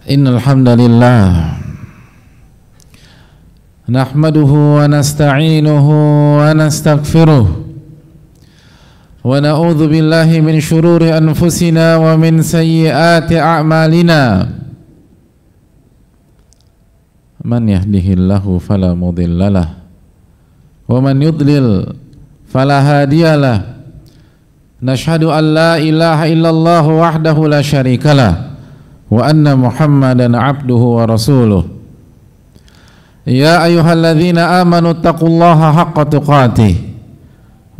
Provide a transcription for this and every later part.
Innal hamdalillah nahmaduhu wa nasta'inuhu wa nastaghfiruh wa na'udzu billahi min shururi anfusina wa min sayyiati a'malina. Man yahdihillahu fala mudhillalah wa man yudlil fala hadiyalah. Nashhadu an la ilaha illallah wahdahu la syarikalah wa anna Muhammadan abduhu wa rasuluh. Ya ayyuhalladzina amanu taqullaha haqqa tuqatih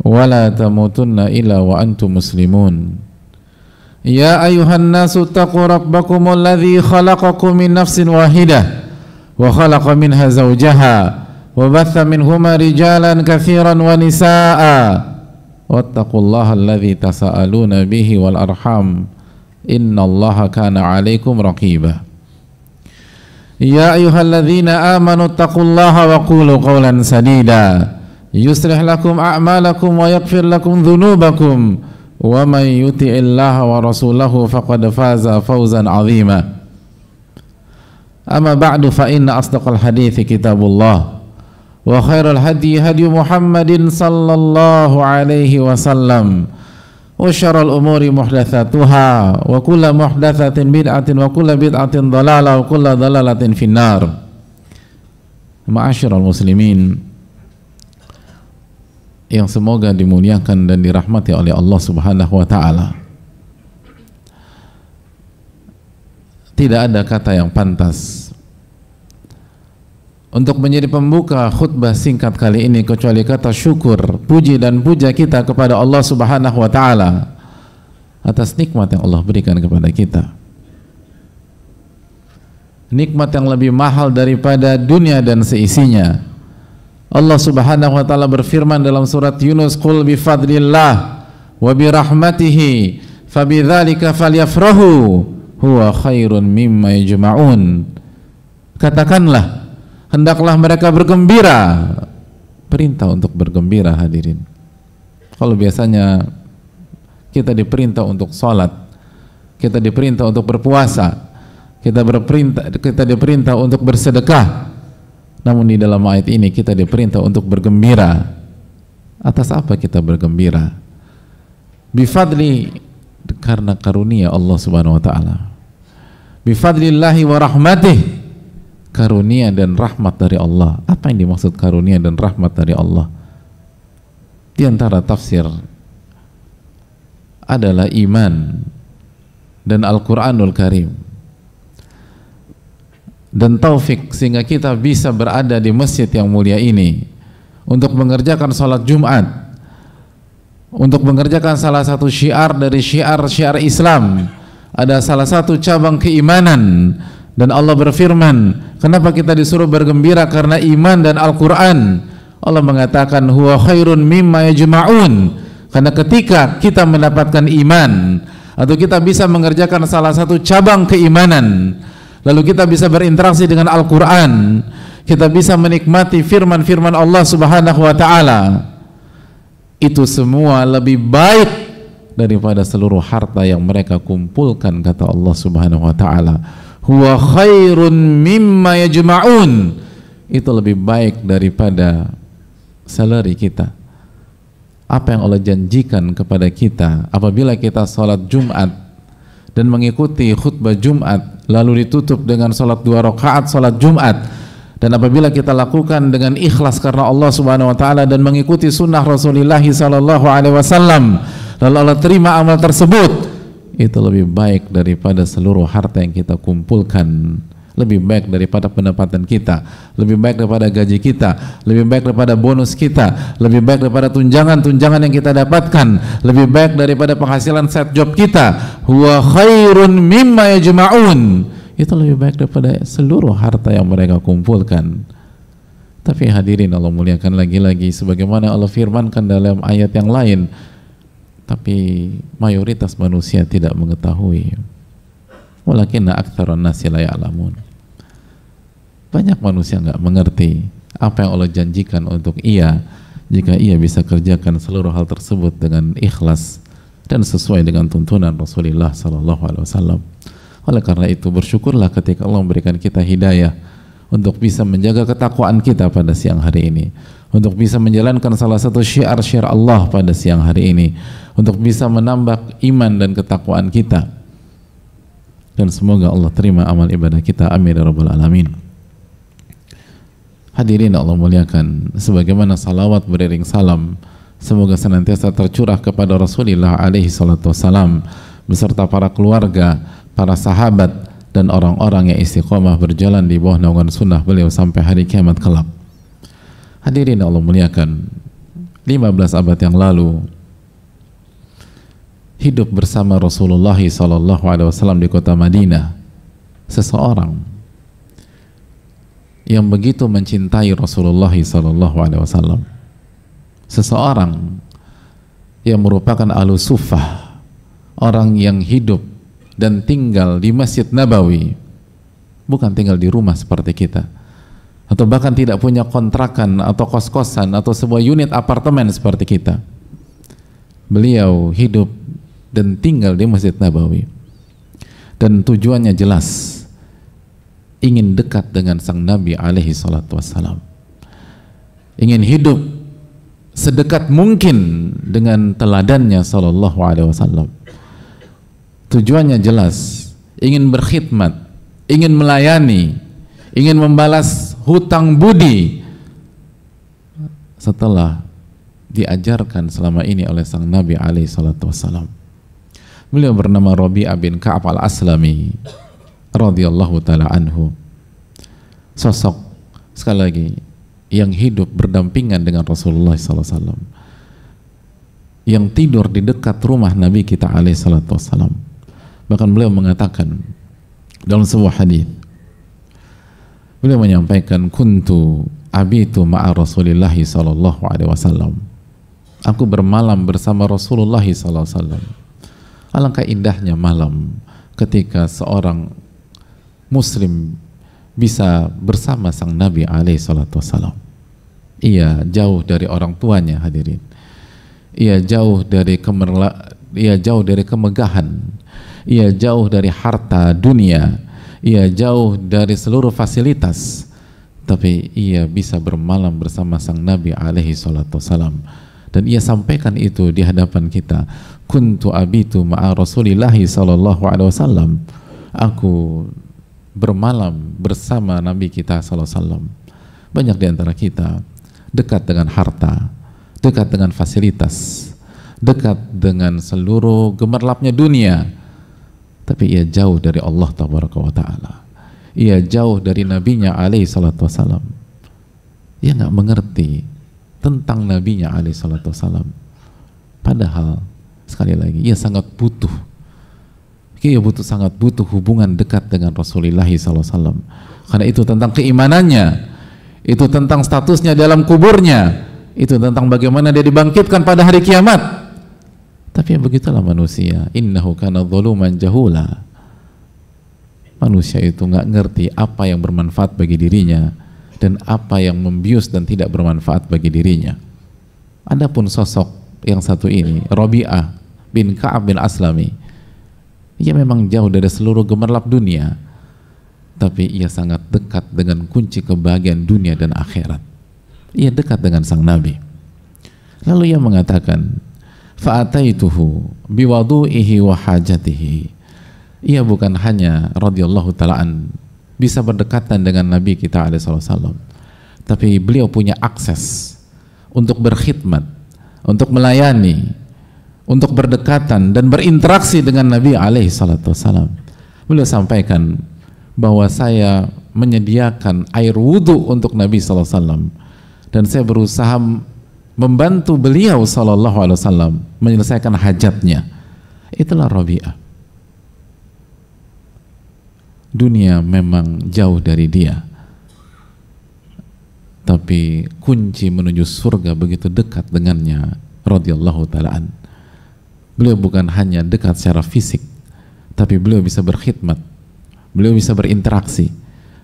wa la tamutunna illa wa antum muslimun. Ya ayyuhan nasu taqu rabbakumul ladzi khalaqakum min nafsin wahidah wa khalaqa minha zawjaha wa batha minhuma rijalan katsiran wa nisaa'a wattaqullaha alladzi tasaaluna bihi wal arham innallaha kana 'alaikum raqiba. Ya ayyuhalladzina amanu taqullaha wa qulu qawlan sadida yuslih lakum a'malakum wa yaghfir lakum dhunubakum wa may yuti'illaha wa rasulahu faqad faza fawzan 'azima. Amma ba'du fa inna asdaqal hadithi kitabullah wa khairal hadi hadi Muhammadin sallallahu alaihi wasallam wa syarrul umuri muhdatsatuha wa kullu muhdatsatin bid'atin wa kullu bid'atin dhalalah wa kullu dhalalatin finnar. Ma'asyiral muslimin yang semoga dimuliakan dan dirahmati oleh Allah Subhanahu wa taala. Tidak ada kata yang pantas untuk menjadi pembuka khutbah singkat kali ini kecuali kata syukur, puji dan puja kita kepada Allah Subhanahu wa taala atas nikmat yang Allah berikan kepada kita. Nikmat yang lebih mahal daripada dunia dan seisinya. Allah Subhanahu wa taala berfirman dalam surat Yunus, "Qul bi fadlillah wa bi rahmatihi fabidzalika falyafrahu huwa khairun mimma yajma'un." Katakanlah, hendaklah mereka bergembira. Perintah untuk bergembira, hadirin. Kalau biasanya kita diperintah untuk sholat, kita diperintah untuk berpuasa, kita diperintah untuk bersedekah, namun di dalam ayat ini kita diperintah untuk bergembira. Atas apa kita bergembira? Bifadli, karena karunia Allah Subhanahu wa taala. Bifadlillahi wa rahmatih, karunia dan rahmat dari Allah. Apa yang dimaksud karunia dan rahmat dari Allah? Di antara tafsir adalah iman dan Al-Quranul Karim dan taufik sehingga kita bisa berada di masjid yang mulia ini untuk mengerjakan salat Jumat, untuk mengerjakan salah satu syiar dari syiar-syiar Islam. Ada salah satu cabang keimanan. Dan Allah berfirman, kenapa kita disuruh bergembira? Karena iman dan Al-Quran. Allah mengatakan huwa khairun mimma yajma'un. Karena ketika kita mendapatkan iman atau kita bisa mengerjakan salah satu cabang keimanan, lalu kita bisa berinteraksi dengan Al-Quran, kita bisa menikmati firman-firman Allah Subhanahu wa ta'ala, itu semua lebih baik daripada seluruh harta yang mereka kumpulkan, kata Allah Subhanahu wa ta'ala. Huwa khairun mimma yajma'un. Itu lebih baik daripada salary kita. Apa yang Allah janjikan kepada kita apabila kita salat Jumat dan mengikuti khutbah Jumat lalu ditutup dengan salat 2 rakaat salat Jumat, dan apabila kita lakukan dengan ikhlas karena Allah Subhanahu wa taala dan mengikuti sunnah Rasulullah sallallahu alaihi wasallam, lalu Allah terima amal tersebut, itu lebih baik daripada seluruh harta yang kita kumpulkan, lebih baik daripada pendapatan kita, lebih baik daripada gaji kita, lebih baik daripada bonus kita, lebih baik daripada tunjangan-tunjangan yang kita dapatkan, lebih baik daripada penghasilan set job kita. Huwa khairun mimma yajma'un. Itu lebih baik daripada seluruh harta yang mereka kumpulkan. Tapi hadirin Allah muliakan, lagi-lagi sebagaimana Allah firmankan dalam ayat yang lain, tapi mayoritas manusia tidak mengetahui. Walakinna aktsarun nasi la ya'lamun. Banyak manusia enggak mengerti apa yang Allah janjikan untuk ia jika ia bisa kerjakan seluruh hal tersebut dengan ikhlas dan sesuai dengan tuntunan Rasulullah sallallahu alaihi wasallam. Oleh karena itu bersyukurlah ketika Allah memberikan kita hidayah untuk bisa menjaga ketakwaan kita pada siang hari ini, untuk bisa menjalankan salah satu syiar-syiar Allah pada siang hari ini, untuk bisa menambah iman dan ketakwaan kita. Dan semoga Allah terima amal ibadah kita, amin ya rabbal alamin. Hadirin Allah muliakan, sebagaimana salawat beriring salam semoga senantiasa tercurah kepada Rasulullah alaihi salatu wassalam beserta para keluarga, para sahabat, dan orang-orang yang istiqomah berjalan di bawah naungan sunnah beliau sampai hari kiamat kelak. Hadirin Allah muliakan, 15 abad yang lalu hidup bersama Rasulullah SAW di kota Madinah seseorang yang begitu mencintai Rasulullah SAW, seseorang yang merupakan ahlus suffah, orang yang hidup dan tinggal di Masjid Nabawi, bukan tinggal di rumah seperti kita, atau bahkan tidak punya kontrakan atau kos-kosan atau sebuah unit apartemen seperti kita. Beliau hidup dan tinggal di Masjid Nabawi, dan tujuannya jelas, ingin dekat dengan sang Nabi alaihi salatu wassalam, ingin hidup sedekat mungkin dengan teladannya sallallahu alaihi wasallam. Tujuannya jelas, ingin berkhidmat, ingin melayani, ingin membalas hutang budi setelah diajarkan selama ini oleh sang Nabi alaihi salatu wassalam. Beliau bernama Rabi'ah bin Ka'ab al-Aslami radhiyallahu ta'ala anhu, sosok sekali lagi yang hidup berdampingan dengan Rasulullah SAW, yang tidur di dekat rumah Nabi kita alaihi salatu wassalam. Bahkan beliau mengatakan dalam sebuah hadis, beliau menyampaikan, kuntu abitu ma'a Rasulillah sallallahu alaihi wasallam, aku bermalam bersama Rasulullah sallallahu alaihi wasallam. Alangkah indahnya malam ketika seorang muslim bisa bersama sang Nabi alaihi salatu wassalam. Ia jauh dari orang tuanya, hadirin. Ia jauh dari kemegahan. Ia jauh dari harta dunia. Ia jauh dari seluruh fasilitas. Tapi ia bisa bermalam bersama sang Nabi alaihi salatu wassalam. Dan ia sampaikan itu di hadapan kita. Kuntu abitu ma'a Rasulillahi sallallahu alaihi wasallam. Aku bermalam bersama Nabi kita sallallahu alaihi wasallam. Banyak di antara kita dekat dengan harta, dekat dengan fasilitas, dekat dengan seluruh gemerlapnya dunia, tapi ia jauh dari Allah tabaraka wa ta'ala. Ia jauh dari nabinya alaihi salatu wasallam. Ia nggak mengerti tentang nabinya alaihi salatu wasallam. Padahal sekali lagi ia sangat butuh. Ia sangat butuh hubungan dekat dengan Rasulullah SAW. Karena itu tentang keimanannya, itu tentang statusnya dalam kuburnya, itu tentang bagaimana dia dibangkitkan pada hari kiamat. Tapi ya begitulah manusia, innahu kana zaluman jahula. Manusia itu nggak ngerti apa yang bermanfaat bagi dirinya dan apa yang membius dan tidak bermanfaat bagi dirinya. Adapun sosok yang satu ini, Rabi'ah bin Ka'ab bin Aslami, ia memang jauh dari seluruh gemerlap dunia, tapi ia sangat dekat dengan kunci kebahagiaan dunia dan akhirat. Ia dekat dengan sang Nabi. Lalu ia mengatakan, fa'ataituhu biwadu'ihi wa hajatihi. Ia bukan hanya radhiyallahu ta'ala bisa berdekatan dengan Nabi kita alaihi wasallam, tapi beliau punya akses untuk berkhidmat, untuk melayani, untuk berdekatan dan berinteraksi dengan Nabi alaihi salatu wassalam. Beliau sampaikan bahwa saya menyediakan air wudhu untuk Nabi sallallahu alaihi wasallam, dan saya berusaha membantu beliau sallallahu alaihi wasallam menyelesaikan hajatnya. Itulah Rabi'ah. Dunia memang jauh dari dia, tapi kunci menuju surga begitu dekat dengannya radhiyallahu ta'ala an. Beliau bukan hanya dekat secara fisik, tapi beliau bisa berkhidmat, beliau bisa berinteraksi,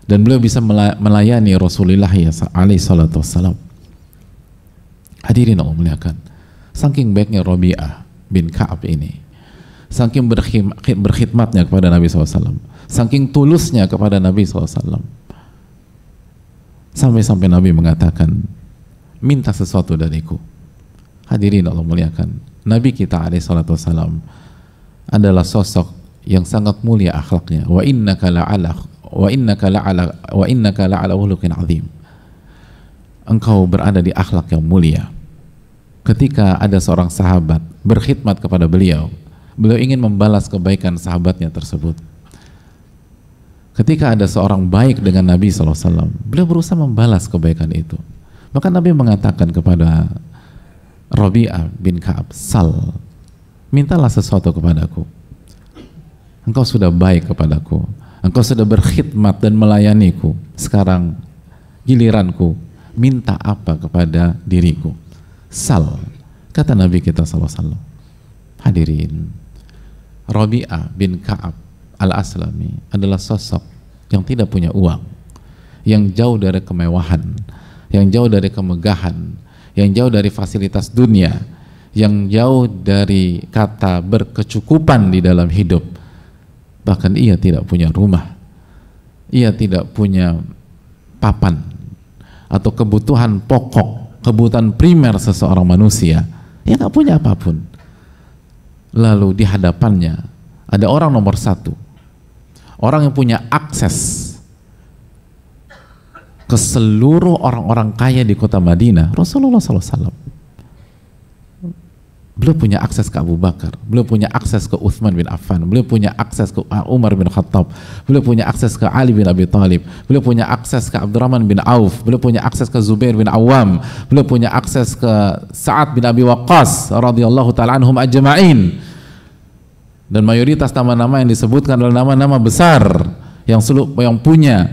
dan beliau bisa melayani Rasulullah alaihi salatu wassalam. Hadirin Allah muliakan, saking baiknya Rabi'ah bin Ka'ab ini, saking berkhidmatnya kepada Nabi SAW, saking tulusnya kepada Nabi SAW, sampai-sampai Nabi mengatakan, minta sesuatu dariku. Hadirin Allah muliakan, Nabi kita alaihissalam adalah sosok yang sangat mulia akhlaknya. Wa innaka la'ala khuluqin azim. Engkau berada di akhlak yang mulia. Ketika ada seorang sahabat berkhidmat kepada beliau, beliau ingin membalas kebaikan sahabatnya tersebut. Ketika ada seorang baik dengan Nabi SAW, beliau berusaha membalas kebaikan itu. Maka Nabi mengatakan kepada Rabi'ah bin Ka'ab, sal, mintalah sesuatu kepadaku. Engkau sudah baik kepadaku, engkau sudah berkhidmat dan melayaniku. Sekarang giliranku, minta apa kepada diriku? Sal, kata Nabi kita SAW. Hadirin, Rabi'ah bin Ka'ab al-Aslami adalah sosok yang tidak punya uang, yang jauh dari kemewahan, yang jauh dari kemegahan, yang jauh dari fasilitas dunia, yang jauh dari kata berkecukupan di dalam hidup. Bahkan ia tidak punya rumah, ia tidak punya papan atau kebutuhan pokok, kebutuhan primer seseorang manusia. Ia nggak punya apapun. Lalu di hadapannya ada orang nomor satu, orang yang punya akses ke seluruh orang-orang kaya di kota Madinah, Rasulullah SAW. Beliau punya akses ke Abu Bakar, beliau punya akses ke Uthman bin Affan, beliau punya akses ke Umar bin Khattab, beliau punya akses ke Ali bin Abi Thalib, beliau punya akses ke Abdurrahman bin Auf, beliau punya akses ke Zubair bin Awam, beliau punya akses ke Sa'ad bin Abi Waqqas radhiyallahu ta'ala anhum ajma'in. Dan mayoritas nama-nama yang disebutkan adalah nama-nama besar yang punya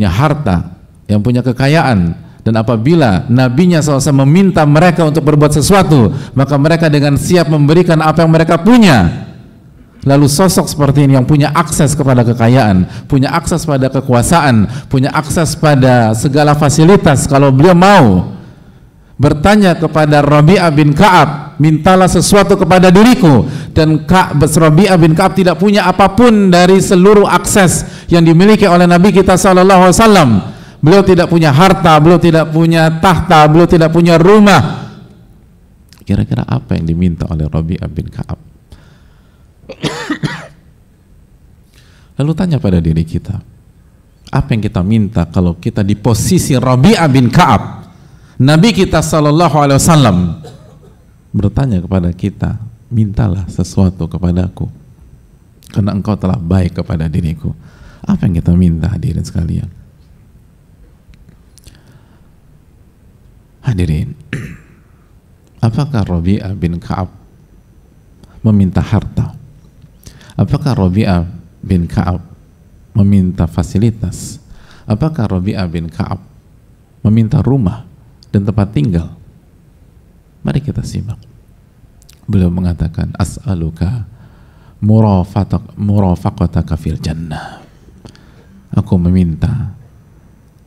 harta, yang punya kekayaan. Dan apabila nabinya SAW meminta mereka untuk berbuat sesuatu, maka mereka dengan siap memberikan apa yang mereka punya. Lalu sosok seperti ini yang punya akses kepada kekayaan, punya akses pada kekuasaan, punya akses pada segala fasilitas, kalau beliau mau bertanya kepada Rabi'ah bin Ka'ab, mintalah sesuatu kepada diriku, dan Rabi'ah bin Ka'ab tidak punya apapun dari seluruh akses yang dimiliki oleh Nabi kita SAW. Beliau tidak punya harta, beliau tidak punya tahta, beliau tidak punya rumah. Kira-kira apa yang diminta oleh Rabi'ah bin Ka'ab? Lalu tanya pada diri kita, apa yang kita minta kalau kita di posisi Rabi'ah bin Ka'ab? Nabi kita SAW bertanya kepada kita, mintalah sesuatu kepadaku karena engkau telah baik kepada diriku. Apa yang kita minta, hadirin sekalian? Hadirin, apakah Rabi'ah bin Ka'ab meminta harta? Apakah Rabi'ah bin Ka'ab meminta fasilitas? Apakah Rabi'ah bin Ka'ab meminta rumah dan tempat tinggal? Mari kita simak. Beliau mengatakan, as'aluka murafaqataka fil jannah. Aku meminta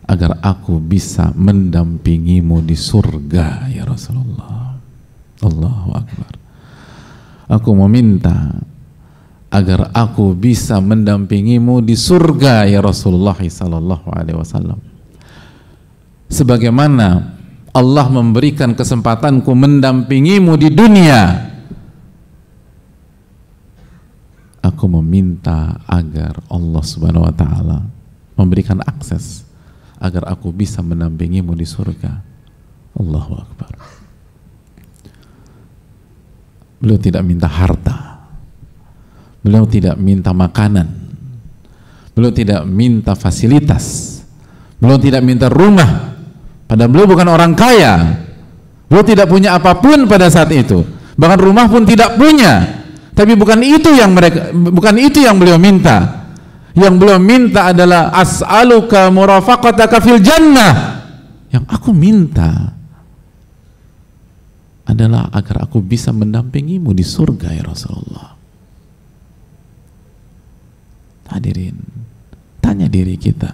agar aku bisa mendampingimu di surga ya Rasulullah. Allahu Akbar. Aku meminta agar aku bisa mendampingimu di surga ya Rasulullah sallallahu alaihi wasallam. Sebagaimana Allah memberikan kesempatanku mendampingimu di dunia, aku meminta agar Allah Subhanahu wa taala memberikan akses agar aku bisa mendampingimu di surga. Allahu Akbar. Beliau tidak minta harta, beliau tidak minta makanan, beliau tidak minta fasilitas, beliau tidak minta rumah. Padahal beliau bukan orang kaya, beliau tidak punya apapun pada saat itu, bahkan rumah pun tidak punya. Tapi bukan itu yang beliau minta. Yang beliau minta adalah as'aluka murafaqataka fil jannah. Yang aku minta adalah agar aku bisa mendampingimu di surga ya Rasulullah. Hadirin, tanya diri kita,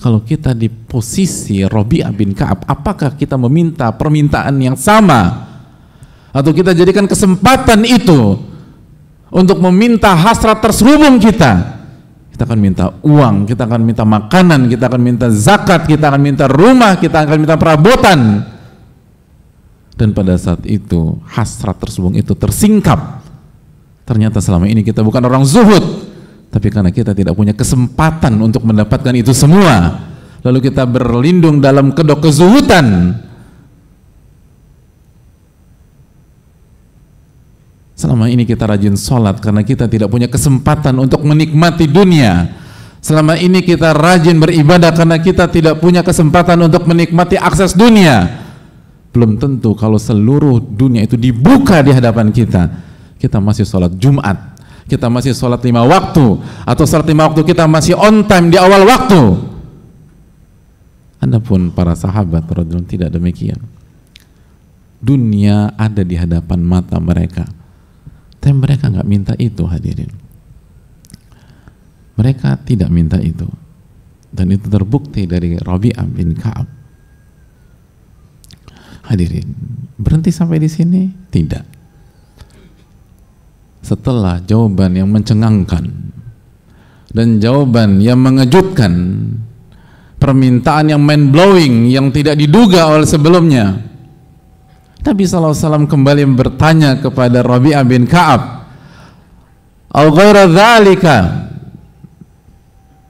kalau kita di posisi Rabi'ah bin Ka'ab, apakah kita meminta permintaan yang sama? atau kita jadikan kesempatan itu untuk meminta hasrat terselubung kita. Kita akan minta uang, kita akan minta makanan, kita akan minta zakat, kita akan minta rumah, kita akan minta perabotan. Dan pada saat itu hasrat terselubung itu tersingkap. Ternyata selama ini kita bukan orang zuhud, tapi karena kita tidak punya kesempatan untuk mendapatkan itu semua, lalu kita berlindung dalam kedok kezuhudan. Selama ini kita rajin sholat karena kita tidak punya kesempatan untuk menikmati dunia. Selama ini kita rajin beribadah karena kita tidak punya kesempatan untuk menikmati akses dunia. Belum tentu kalau seluruh dunia itu dibuka di hadapan kita, kita masih sholat Jumat, kita masih sholat 5 waktu, atau sholat 5 waktu kita masih on time di awal waktu. Adapun para sahabat radhiyallahu anhum tidak demikian. Dunia ada di hadapan mata mereka, tapi mereka nggak minta itu, hadirin. Mereka tidak minta itu, dan itu terbukti dari Rabi'ah bin Ka'ab. Hadirin, berhenti sampai di sini? Tidak. Setelah jawaban yang mencengangkan dan jawaban yang mengejutkan, permintaan yang mind blowing yang tidak diduga oleh sebelumnya, Nabi SAW kembali bertanya kepada Rabi'ah bin Ka'ab, "Au ghaira dzalika?"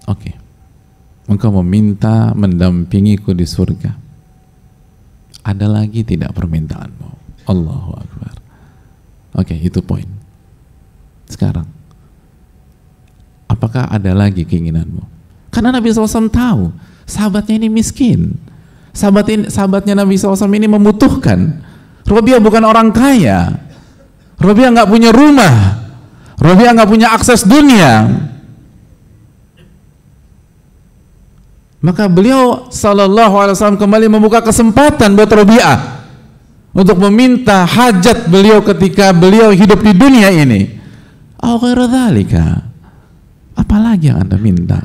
Oke. Engkau meminta mendampingiku di surga. Ada lagi tidak permintaanmu? Allahu Akbar. Oke, itu poin. Sekarang, apakah ada lagi keinginanmu? Karena Nabi SAW tahu sahabatnya ini miskin. Sahabatnya Nabi SAW ini membutuhkan. Rabi'ah bukan orang kaya. Rabi'ah nggak punya rumah. Rabi'ah nggak punya akses dunia. Maka beliau sallallahu alaihi wasallam kembali membuka kesempatan buat Rabi'ah untuk meminta hajat beliau ketika beliau hidup di dunia ini. Au ghairu dzalika? Apalagi yang Anda minta?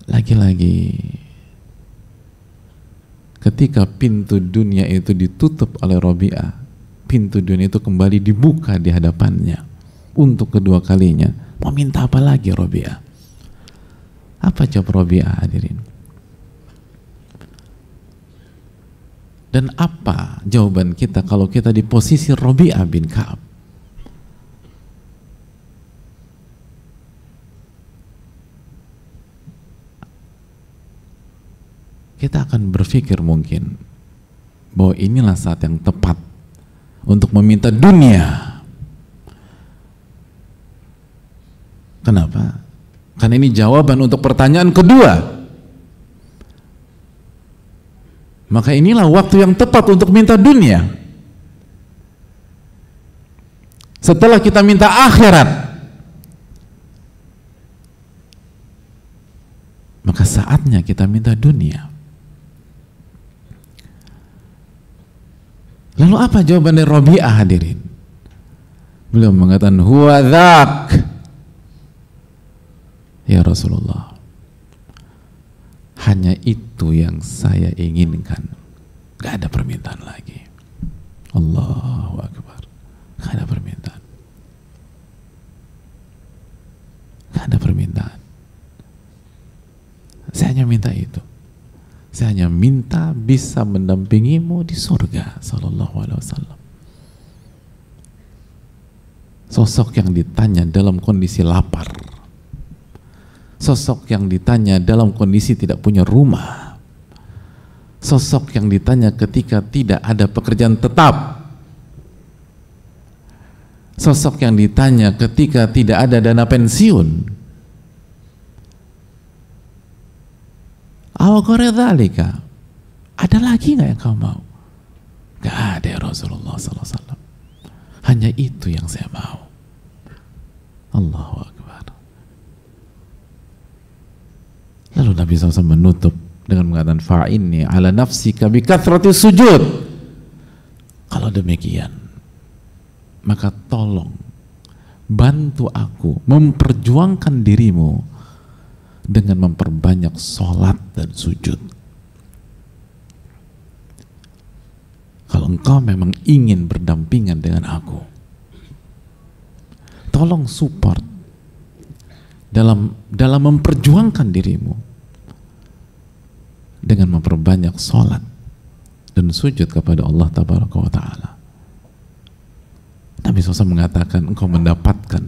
Lagi-lagi ketika pintu dunia itu ditutup oleh Rabi'ah, pintu dunia itu kembali dibuka di hadapannya untuk kedua kalinya. Mau minta apa lagi Rabi'ah? Apa jawab Rabi'ah, hadirin? Dan apa jawaban kita kalau kita di posisi Rabi'ah bin Ka'ab? Kita akan berpikir mungkin bahwa inilah saat yang tepat untuk meminta dunia. Kenapa? Karena ini jawaban untuk pertanyaan kedua. Maka inilah waktu yang tepat untuk minta dunia. Setelah kita minta akhirat, maka saatnya kita minta dunia. Lalu apa jawaban dari Rabi'ah, hadirin? Beliau mengatakan, huwa dzak, ya Rasulullah, hanya itu yang saya inginkan, gak ada permintaan lagi. Allahu Akbar. Gak ada permintaan, gak ada permintaan. Saya hanya minta itu. Saya hanya minta bisa mendampingimu di surga. Sallallahu alaihi wasallam. Sosok yang ditanya dalam kondisi lapar, sosok yang ditanya dalam kondisi tidak punya rumah, sosok yang ditanya ketika tidak ada pekerjaan tetap, sosok yang ditanya ketika tidak ada dana pensiun. Awaqaridhalika, ada lagi nggak yang kau mau? Gak ada ya Rasulullah SAW. Hanya itu yang saya mau. Allahu Akbar. Lalu Nabi SAW menutup dengan mengatakan, fa'inni ala nafsika bi kathrati sujud. Kalau demikian, maka tolong bantu aku memperjuangkan dirimu dengan memperbanyak sholat dan sujud. engkau memang ingin berdampingan dengan aku, tolong support dalam memperjuangkan dirimu dengan memperbanyak sholat dan sujud kepada Allah Tabaraka wa Ta'ala. Nabi SAW mengatakan engkau mendapatkan,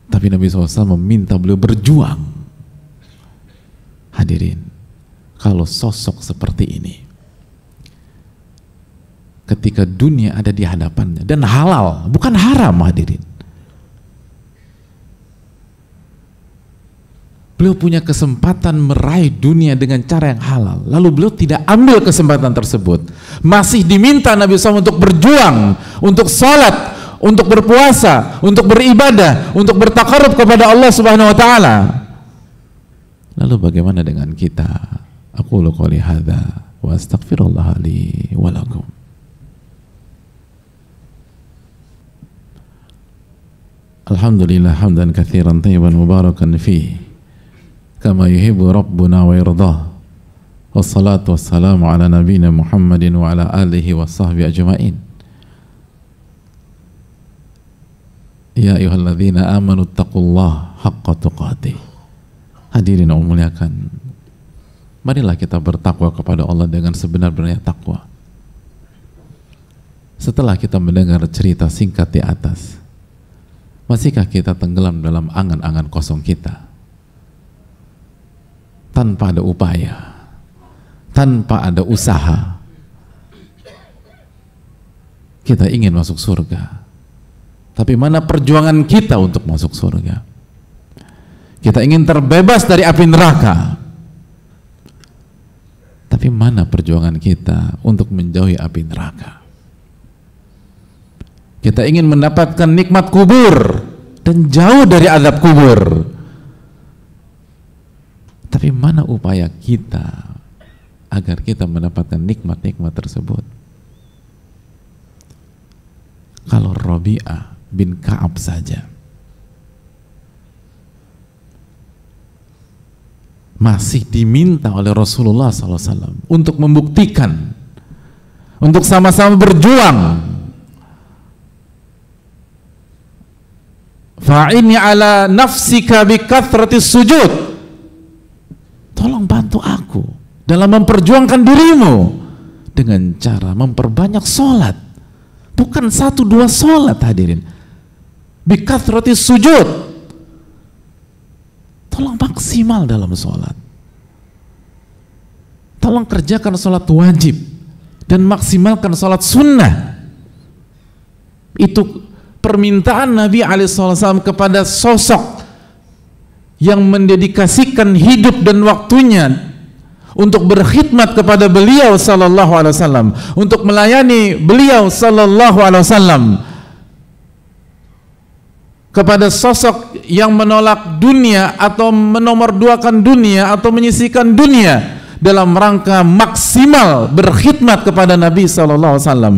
tapi Nabi SAW meminta beliau berjuang. Hadirin, kalau sosok seperti ini ketika dunia ada di hadapannya dan halal, bukan haram, hadirin, beliau punya kesempatan meraih dunia dengan cara yang halal, lalu beliau tidak ambil kesempatan tersebut, masih diminta Nabi SAW untuk berjuang, untuk sholat, untuk berpuasa, untuk beribadah, untuk bertakarub kepada Allah Subhanahu wa Ta'ala. Lalu bagaimana dengan kita? Aqulu qouli hadza wa astaghfirullah li wa lakum. Alhamdulillah hamdan katsiran thayyiban mubarakan fihi kama yuhibbu rabbuna wa yardah. Wassalatu wassalamu ala nabiyyina Muhammadin wa ala alihi wa sahbihi ajma'in. Ya ayyuhalladzina amanu taqullaha haqqa tuqatih. Hadirin yang muliakan, marilah kita bertakwa kepada Allah dengan sebenar-benarnya takwa. Setelah kita mendengar cerita singkat di atas, masihkah kita tenggelam dalam angan-angan kosong kita tanpa ada upaya, tanpa ada usaha? Kita ingin masuk surga, tapi mana perjuangan kita untuk masuk surga? Kita ingin terbebas dari api neraka, tapi mana perjuangan kita untuk menjauhi api neraka? Kita ingin mendapatkan nikmat kubur dan jauh dari azab kubur, tapi mana upaya kita agar kita mendapatkan nikmat-nikmat tersebut? Kalau Rabi'ah bin Ka'ab saja masih diminta oleh Rasulullah SAW untuk membuktikan, untuk sama-sama berjuang, fa'inni ala nafsika bi kathratis sujud, tolong bantu aku dalam memperjuangkan dirimu dengan cara memperbanyak sholat, bukan 1-2 sholat, hadirin, bi kathratis sujud, tolong maksimal dalam sholat, tolong kerjakan sholat wajib dan maksimalkan sholat sunnah. Itu permintaan Nabi SAW kepada sosok yang mendedikasikan hidup dan waktunya untuk berkhidmat kepada beliau sallallahu alaihi wasallam, untuk melayani beliau sallallahu alaihi wasallam, kepada sosok yang menolak dunia atau menomorduakan dunia atau menyisihkan dunia dalam rangka maksimal berkhidmat kepada Nabi sallallahu alaihi wasallam.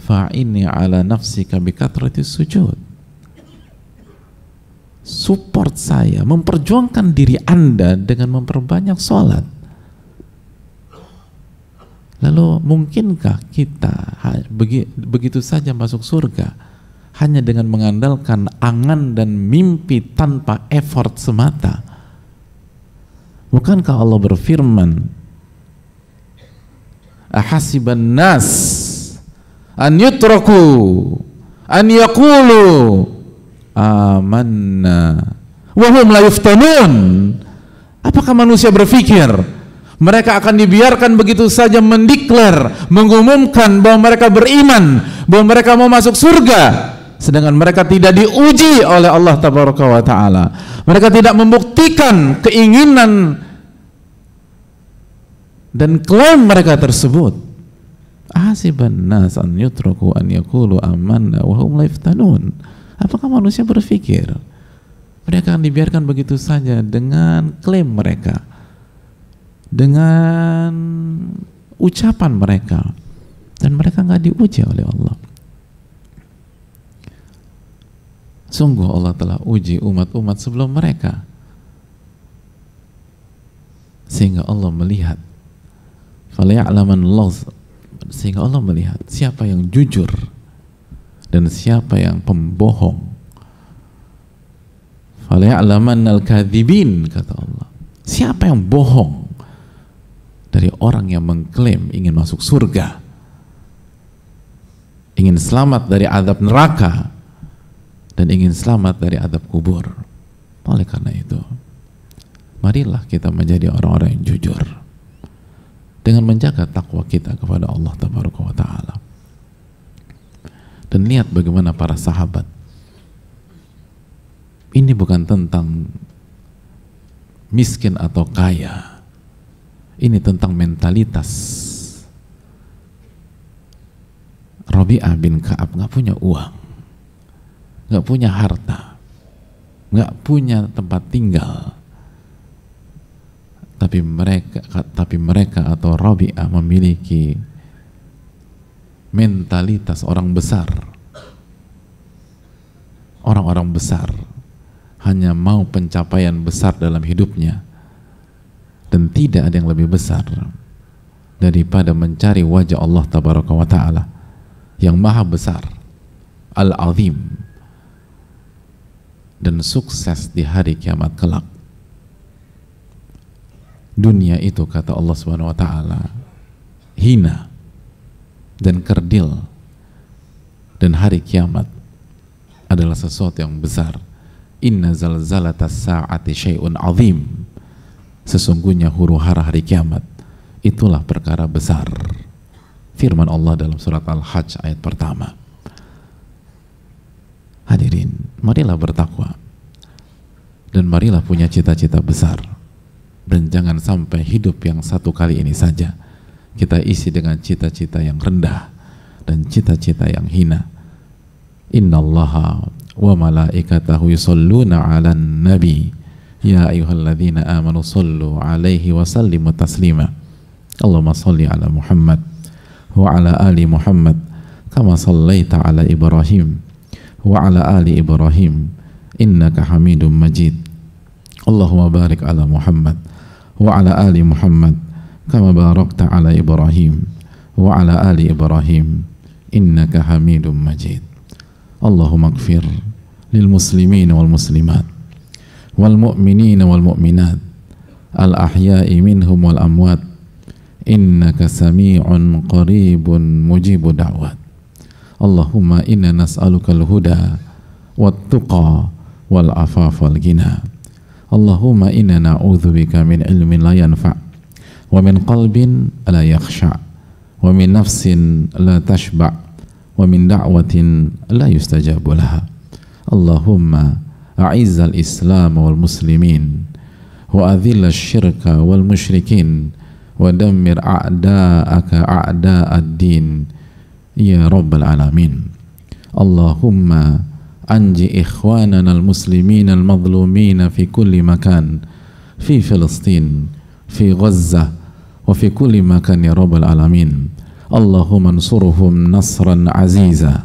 Fa'inni ala nafsika bi kathratis sujud. Support saya, memperjuangkan diri Anda dengan memperbanyak sholat. Lalu mungkinkah kita begitu saja masuk surga hanya dengan mengandalkan angan dan mimpi tanpa effort semata? Bukankah Allah berfirman, ahasiban nas an yutraku an yaqulu amanna wa hum la yuftanun. Apakah manusia berpikir mereka akan dibiarkan begitu saja mendeklar, mengumumkan bahwa mereka beriman, bahwa mereka mau masuk surga, sedangkan mereka tidak diuji oleh Allah Tabaraka wa Ta'ala? Mereka tidak membuktikan keinginan dan klaim mereka tersebut. Ahasiban nas an yutraku an yaqulu amanna wa hum la yuftanun. Apakah manusia berpikir mereka akan dibiarkan begitu saja dengan klaim mereka, dengan ucapan mereka, dan mereka nggak diuji oleh Allah? Sungguh Allah telah uji umat-umat sebelum mereka, sehingga Allah melihat falaya'lamanallahu, sehingga Allah melihat siapa yang jujur dan siapa yang pembohong. Falaya'lamannal kadzibin, kata Allah. Siapa yang bohong dari orang yang mengklaim ingin masuk surga, ingin selamat dari azab neraka, dan ingin selamat dari azab kubur. Oleh karena itu, marilah kita menjadi orang-orang yang jujur dengan menjaga takwa kita kepada Allah Tabaraka wa Ta'ala. Dan lihat bagaimana para sahabat. Ini bukan tentang miskin atau kaya, ini tentang mentalitas. Rabi'ah bin Ka'ab nggak punya uang, nggak punya harta, nggak punya tempat tinggal, tapi mereka atau Rabi'ah memiliki mentalitas orang besar. Orang-orang besar hanya mau pencapaian besar dalam hidupnya, dan tidak ada yang lebih besar daripada mencari wajah Allah Tabaraka wa Ta'ala yang maha besar, Al-Azim, dan sukses di hari kiamat kelak. Dunia itu, kata Allah Subhanahu wa Ta'ala, hina dan kerdil, dan hari kiamat adalah sesuatu yang besar. Inna zalzalatas sa'ati syai'un azim. Sesungguhnya huru-hara hari kiamat itulah perkara besar. Firman Allah dalam surat Al-Hajj ayat pertama. Hadirin, marilah bertakwa dan marilah punya cita-cita besar, dan jangan sampai hidup yang satu kali ini saja kita isi dengan cita-cita yang rendah dan cita-cita yang hina. Innallaha wa malaikatahu yusalluna 'alan nabi ya ayyuhalladzina amanu sallu 'alaihi wa sallimu taslima. Allahumma salli 'ala Muhammad wa 'ala ali Muhammad kama sallaita 'ala Ibrahim wa 'ala ali Ibrahim innaka Hamidum Majid. Allahumma barik 'ala Muhammad wa 'ala ali Muhammad kama barakta 'ala Ibrahim wa 'ala ali Ibrahim innaka Hamidum Majid. Allahumma ighfir lil muslimin wal muslimat wal mu'minin wal mu'minat al ahya'i minhum wal amwat innaka sami'un qaribun mujibu da'wat. Allahumma inna nas'aluka al-huda wat tuqa wal afaf wal ghina. Allahumma inna na'udzubika min ilmin la yanfa' wa min qalbin la yakhsha' wa min nafsin la tashba' wa min da'watin la yustajabu laha. Allahumma a'izzal islam wal muslimin wa adhillal syirka wal musyrikin wa dammir a'da'aka a'da'ad din ya rabbal alamin. Allahumma anji ikhwanana al muslimin al madhlumina fi kulli makan, fi Filistin, fi Gaza wa fi kulli makan ya rabbal alamin. Allahumma ansurhum nasran aziza,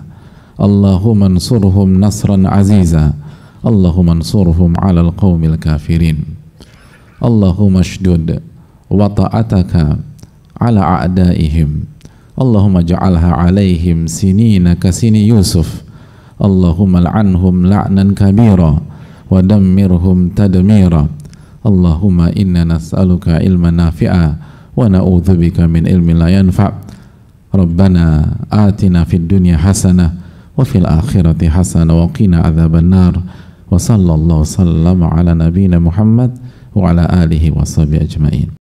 Allahumma ansurhum nasran aziza, Allahumma ansurhum ala al-qawmil kafirin. Allahumma ashdud wata'ataka ala a'daihim, Allahumma ja'alha alaihim sinina kasini Yusuf, Allahumma al'anhum la'nan kabira wa dammirhum tadmira. Allahumma inna nas'aluka ilman nafi'a wa na'udzubika min ilmin la yanfa'. Rabbana atina fid dunya hasanah wa fil akhirati hasanah wa qina adzaban nar. Wa sallallahu sallama ala nabiyyina Muhammad wa ala alihi wa sahbihi ajmain.